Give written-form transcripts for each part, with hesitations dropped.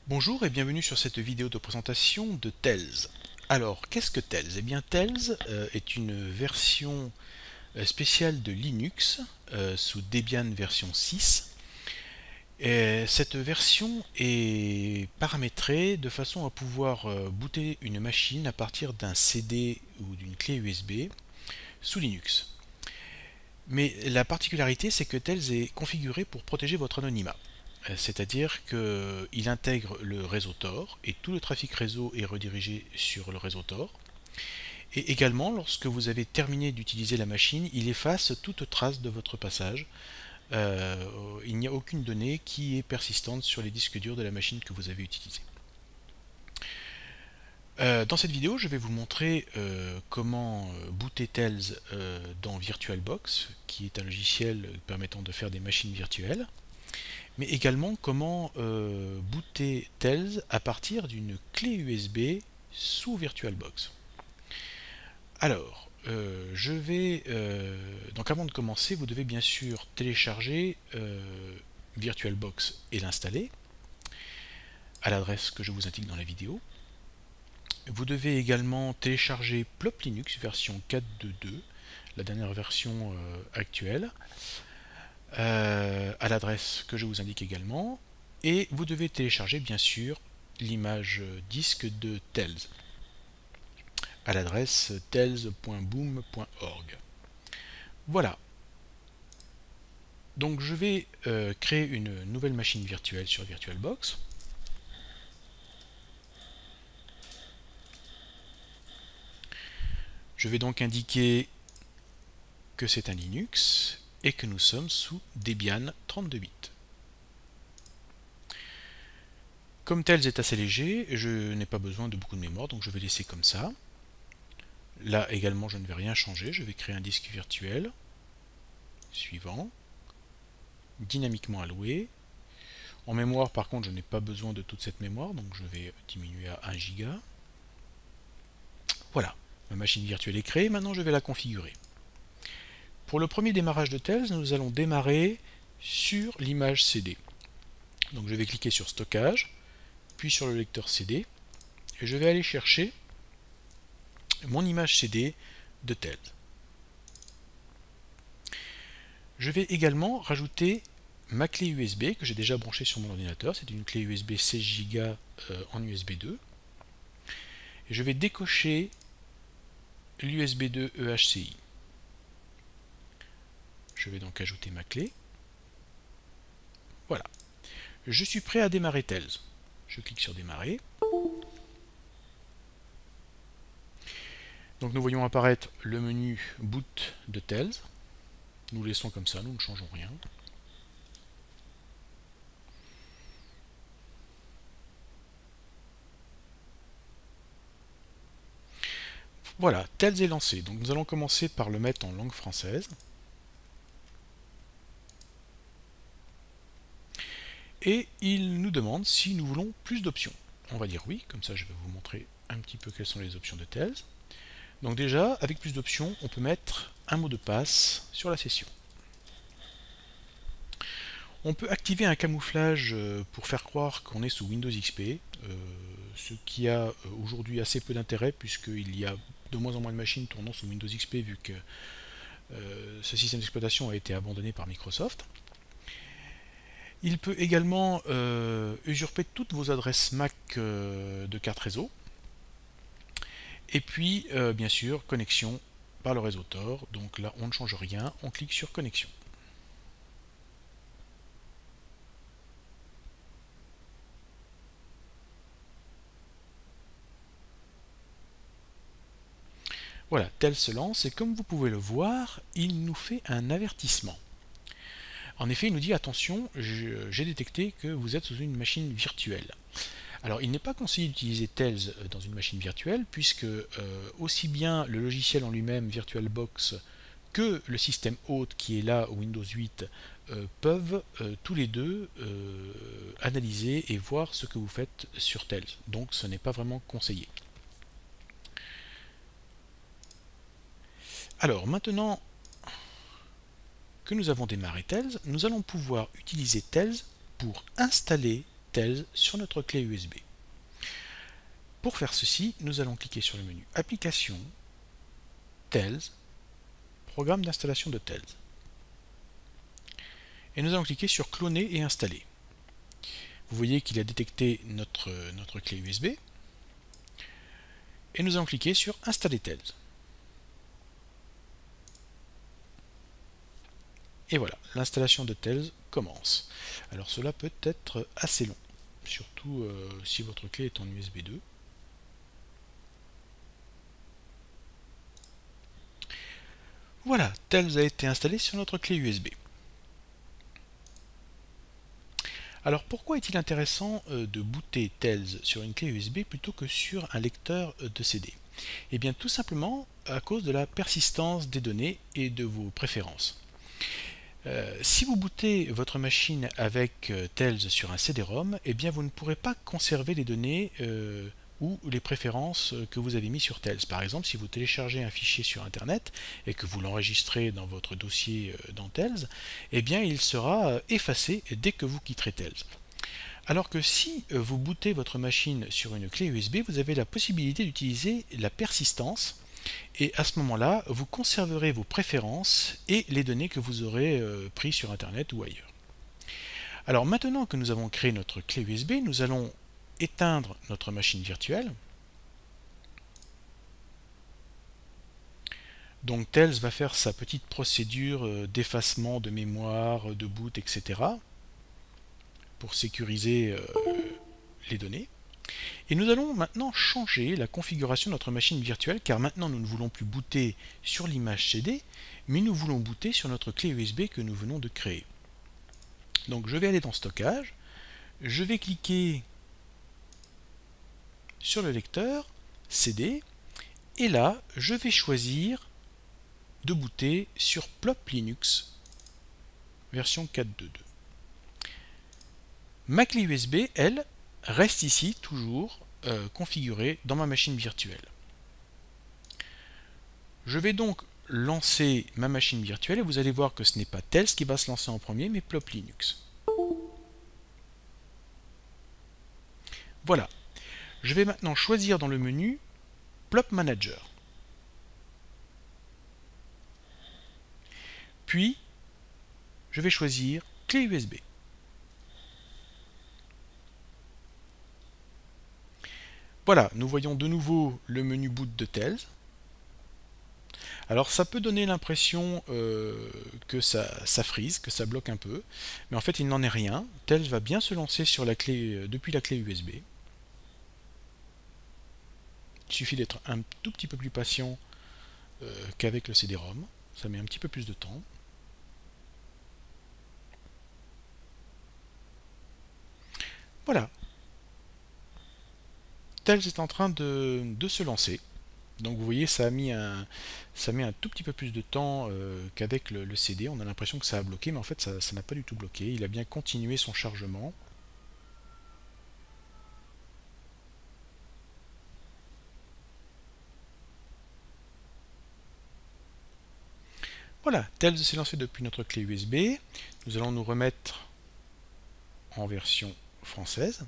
Bonjour et bienvenue sur cette vidéo de présentation de Tails. Alors, qu'est-ce que Tails? Eh bien, Tails est une version spéciale de Linux sous Debian version 6. Et cette version est paramétrée de façon à pouvoir booter une machine à partir d'un CD ou d'une clé USB sous Linux. Mais la particularité, c'est que Tails est configuré pour protéger votre anonymat. C'est-à-dire qu'il intègre le réseau Tor et tout le trafic réseau est redirigé sur le réseau Tor. Et également, lorsque vous avez terminé d'utiliser la machine, il efface toute trace de votre passage. Il n'y a aucune donnée qui est persistante sur les disques durs de la machine que vous avez utilisée. Dans cette vidéo, je vais vous montrer comment booter Tails dans VirtualBox, qui est un logiciel permettant de faire des machines virtuelles, mais également comment booter Tails à partir d'une clé USB sous VirtualBox. Alors, donc avant de commencer, vous devez bien sûr télécharger VirtualBox et l'installer à l'adresse que je vous indique dans la vidéo. Vous devez également télécharger Plop Linux version 4.2.2, la dernière version actuelle, à l'adresse que je vous indique également. Et vous devez télécharger bien sûr l'image disque de Tails à l'adresse tails.boom.org. Voilà. Donc je vais créer une nouvelle machine virtuelle sur VirtualBox. Je vais donc indiquer que c'est un Linux et que nous sommes sous Debian 32 bits. Comme Tails est assez léger, je n'ai pas besoin de beaucoup de mémoire, donc je vais laisser comme ça. Là également, je ne vais rien changer, je vais créer un disque virtuel. Suivant. Dynamiquement alloué. En mémoire, par contre, je n'ai pas besoin de toute cette mémoire, donc je vais diminuer à 1 giga. Voilà. Ma machine virtuelle est créée, maintenant je vais la configurer. Pour le premier démarrage de Tails, nous allons démarrer sur l'image CD. Donc je vais cliquer sur Stockage, puis sur le lecteur CD, et je vais aller chercher mon image CD de Tails. Je vais également rajouter ma clé USB que j'ai déjà branchée sur mon ordinateur. C'est une clé USB 16 Go en USB 2. Et je vais décocher l'USB 2 EHCI. Je vais donc ajouter ma clé. Voilà. Je suis prêt à démarrer Tails. Je clique sur démarrer. Donc nous voyons apparaître le menu boot de Tails. Nous le laissons comme ça, nous ne changeons rien. Voilà, Tails est lancé. Donc nous allons commencer par le mettre en langue française. Et il nous demande si nous voulons plus d'options. On va dire oui, comme ça je vais vous montrer un petit peu quelles sont les options de Tails. Donc déjà, avec plus d'options, on peut mettre un mot de passe sur la session. On peut activer un camouflage pour faire croire qu'on est sous Windows XP, ce qui a aujourd'hui assez peu d'intérêt puisqu'il y a de moins en moins de machines tournant sous Windows XP vu que ce système d'exploitation a été abandonné par Microsoft. Il peut également usurper toutes vos adresses MAC de carte réseau. Et puis, bien sûr, connexion par le réseau Tor. Donc là, on ne change rien, on clique sur connexion. Voilà, Tails se lance et comme vous pouvez le voir, il nous fait un avertissement. En effet, il nous dit attention, j'ai détecté que vous êtes sous une machine virtuelle. Alors, il n'est pas conseillé d'utiliser Tails dans une machine virtuelle puisque aussi bien le logiciel en lui-même, VirtualBox, que le système hôte qui est là, Windows 8, peuvent tous les deux analyser et voir ce que vous faites sur Tails. Donc, ce n'est pas vraiment conseillé. Alors, maintenant que nous avons démarré Tails, nous allons pouvoir utiliser Tails pour installer TELS sur notre clé USB. Pour faire ceci, nous allons cliquer sur le menu Applications, TELS, Programme d'installation de TELS. Et nous allons cliquer sur Cloner et installer. Vous voyez qu'il a détecté notre clé USB. Et nous allons cliquer sur Installer TELS. Et voilà, l'installation de TELS commence. Alors cela peut être assez long, surtout si votre clé est en USB 2. Voilà, TELS a été installé sur notre clé USB. Alors pourquoi est-il intéressant de booter TELS sur une clé USB plutôt que sur un lecteur de CD? Eh bien tout simplement à cause de la persistance des données et de vos préférences. Si vous bootez votre machine avec TELS sur un CD-ROM, eh bien vous ne pourrez pas conserver les données ou les préférences que vous avez mis sur TELS. Par exemple, si vous téléchargez un fichier sur Internet et que vous l'enregistrez dans votre dossier dans TELS, eh bien il sera effacé dès que vous quitterez TELS. Alors que si vous bootez votre machine sur une clé USB, vous avez la possibilité d'utiliser la persistance. Et à ce moment-là, vous conserverez vos préférences et les données que vous aurez prises sur Internet ou ailleurs. Alors maintenant que nous avons créé notre clé USB, nous allons éteindre notre machine virtuelle. Donc TELS va faire sa petite procédure d'effacement de mémoire, de boot, etc. pour sécuriser les données. Et nous allons maintenant changer la configuration de notre machine virtuelle, car maintenant nous ne voulons plus booter sur l'image CD, mais nous voulons booter sur notre clé USB que nous venons de créer. Donc je vais aller dans Stockage, je vais cliquer sur le lecteur CD, et là je vais choisir de booter sur Plop Linux version 4.2.2. Ma clé USB, elle, reste ici toujours configurée dans ma machine virtuelle. Je vais donc lancer ma machine virtuelle et vous allez voir que ce n'est pas TELS qui va se lancer en premier, mais Plop Linux. Voilà. Je vais maintenant choisir dans le menu Plop Manager. Puis, je vais choisir Clé USB. Voilà, nous voyons de nouveau le menu boot de TELS. Alors ça peut donner l'impression que ça freeze, que ça bloque un peu, mais en fait il n'en est rien. TELS va bien se lancer sur la clé, depuis la clé USB. Il suffit d'être un tout petit peu plus patient qu'avec le CD-ROM, ça met un petit peu plus de temps. Voilà. TELS est en train de se lancer. Donc vous voyez, ça met un tout petit peu plus de temps qu'avec le CD. On a l'impression que ça a bloqué, mais en fait ça n'a pas du tout bloqué. Il a bien continué son chargement. Voilà, TELS s'est lancé depuis notre clé USB. Nous allons nous remettre en version française.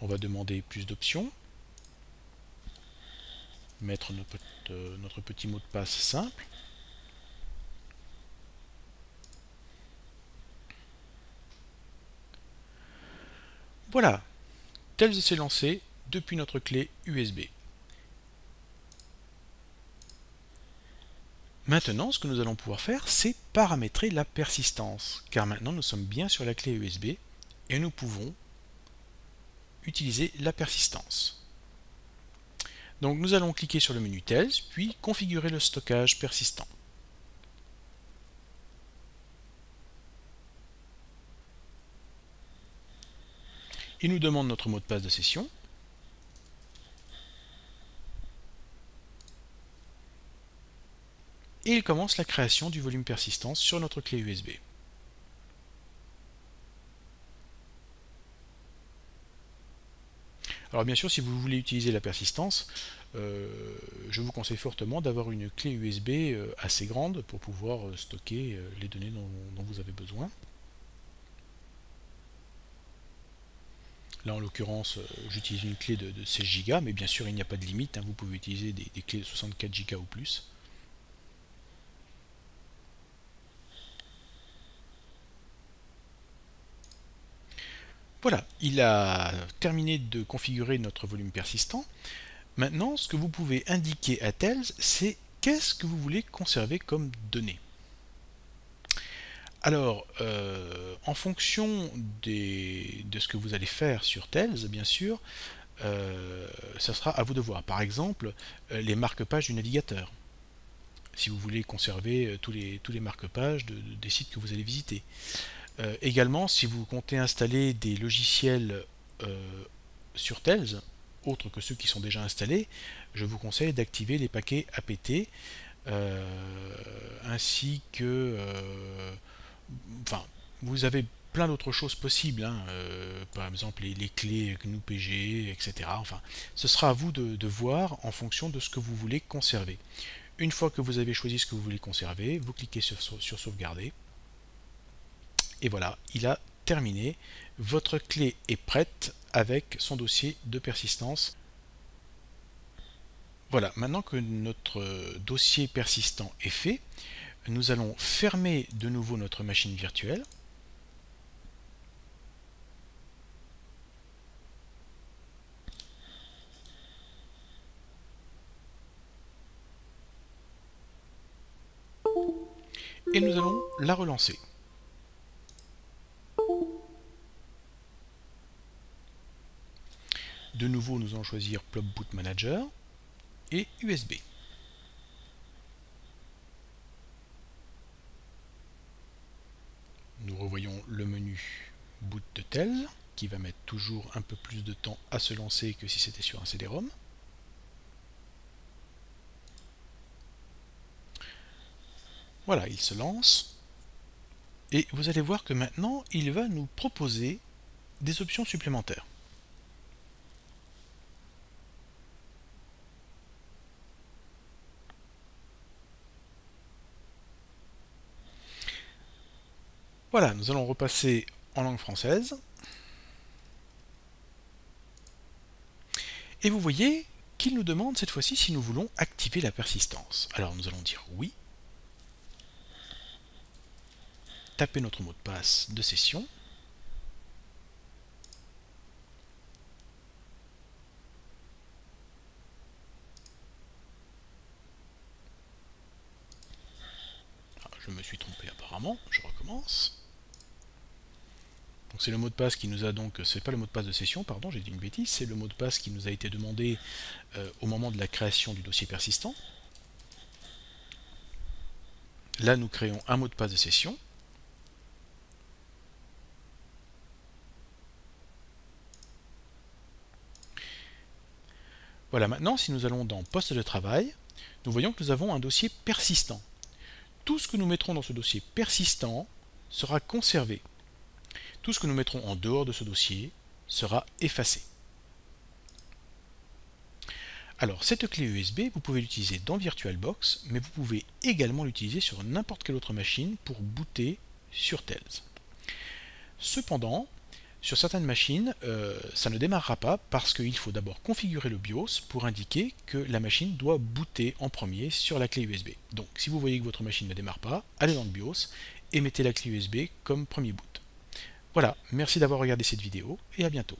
On va demander plus d'options. Mettre notre petit mot de passe simple. Voilà, TELS s'est lancé depuis notre clé USB. Maintenant, ce que nous allons pouvoir faire, c'est paramétrer la persistance, car maintenant nous sommes bien sur la clé USB et nous pouvons utiliser la persistance. Donc nous allons cliquer sur le menu TELS, puis configurer le stockage persistant. Il nous demande notre mot de passe de session. Et il commence la création du volume persistance sur notre clé USB. Alors bien sûr, si vous voulez utiliser la persistance, je vous conseille fortement d'avoir une clé USB assez grande pour pouvoir stocker les données dont vous avez besoin. Là en l'occurrence j'utilise une clé de 16 Go, mais bien sûr il n'y a pas de limite, hein, vous pouvez utiliser des clés de 64 Go ou plus. Voilà, il a terminé de configurer notre volume persistant. Maintenant, ce que vous pouvez indiquer à Tails, c'est qu'est-ce que vous voulez conserver comme données. Alors, en fonction de ce que vous allez faire sur Tails, bien sûr, ça sera à vous de voir. Par exemple, les marque-pages du navigateur. Si vous voulez conserver tous les marque-pages des sites que vous allez visiter. Également, si vous comptez installer des logiciels sur Tails, autres que ceux qui sont déjà installés, je vous conseille d'activer les paquets apt, ainsi que... enfin, vous avez plein d'autres choses possibles, hein, par exemple les clés GNU PG, etc. Enfin, ce sera à vous de voir en fonction de ce que vous voulez conserver. Une fois que vous avez choisi ce que vous voulez conserver, vous cliquez sur sauvegarder. Et voilà, il a terminé. Votre clé est prête avec son dossier de persistance. Voilà, maintenant que notre dossier persistant est fait, nous allons fermer de nouveau notre machine virtuelle. Et nous allons la relancer. De nouveau, nous allons choisir Plop Boot Manager et USB. Nous revoyons le menu Boot de Tails, qui va mettre toujours un peu plus de temps à se lancer que si c'était sur un CD-ROM. Voilà, il se lance. Et vous allez voir que maintenant, il va nous proposer des options supplémentaires. Voilà, nous allons repasser en langue française. Et vous voyez qu'il nous demande cette fois-ci si nous voulons activer la persistance. Alors nous allons dire oui. Taper notre mot de passe de session. Je me suis trompé apparemment, je recommence. Donc c'est le mot de passe qui nous a donc, c'est pas le mot de passe de session, pardon, j'ai dit une bêtise, c'est le mot de passe qui nous a été demandé au moment de la création du dossier persistant. Là nous créons un mot de passe de session. Voilà, maintenant si nous allons dans poste de travail, nous voyons que nous avons un dossier persistant. Tout ce que nous mettrons dans ce dossier persistant sera conservé. Tout ce que nous mettrons en dehors de ce dossier sera effacé. Alors cette clé USB, vous pouvez l'utiliser dans VirtualBox, mais vous pouvez également l'utiliser sur n'importe quelle autre machine pour booter sur Tails. Cependant, sur certaines machines, ça ne démarrera pas parce qu'il faut d'abord configurer le BIOS pour indiquer que la machine doit booter en premier sur la clé USB. Donc si vous voyez que votre machine ne démarre pas, allez dans le BIOS et mettez la clé USB comme premier boot. Voilà, merci d'avoir regardé cette vidéo et à bientôt.